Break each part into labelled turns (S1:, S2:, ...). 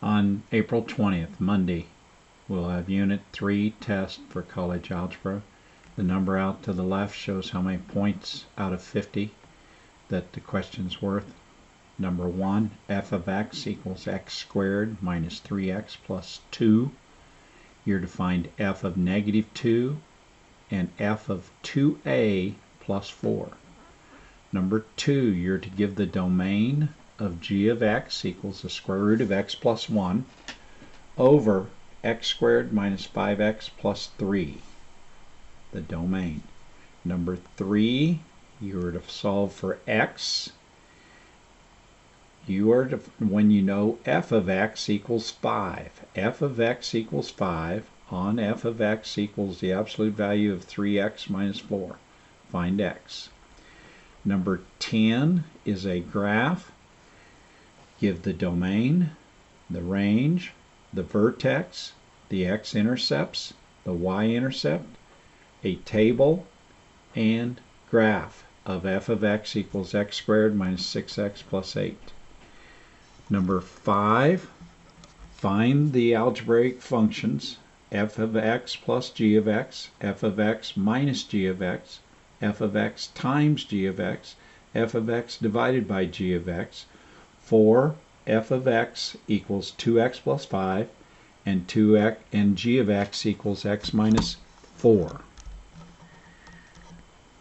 S1: On April 20th, Monday, we'll have Unit 3 test for college algebra. The number out to the left shows how many points out of 50 that the question's worth. Number 1, f of x equals x squared minus 3x plus 2. You're to find f of negative 2 and f of 2a plus 4. Number 2, you're to give the domain of g of x equals the square root of x plus 1 over x squared minus 5x plus 3. The domain. Number 3, you're to solve for x. You are to, when you know f of x equals 5. F of x equals 5 on f of x equals the absolute value of 3x minus 4. Find x. Number 10 is a graph. Give the domain, the range, the vertex, the x-intercepts, the y-intercept, a table, and graph of f of x equals x squared minus 6x plus 8. Number 5, find the algebraic functions f of x plus g of x, f of x minus g of x, f of x times g of x, f of x divided by g of x, for f of x equals 2x plus 5 and g of x equals x minus 4.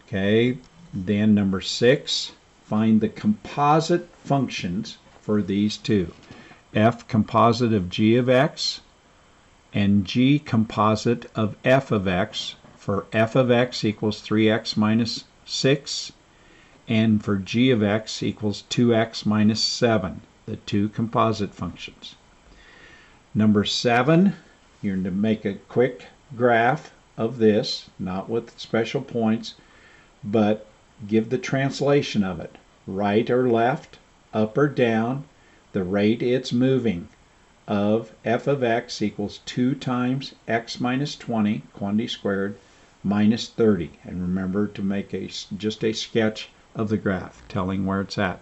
S1: Okay, then number 6, find the composite functions for these two. F composite of g of x and g composite of f of x for f of x equals 3x minus 6 and for g of x equals 2x minus 7, the two composite functions. Number 7, you're going to make a quick graph of this, not with special points, but give the translation of it. Right or left, up or down, the rate it's moving of f of x equals 2 times x minus 20, quantity squared, minus 30. And remember to make just a sketch of the graph, telling where it's at.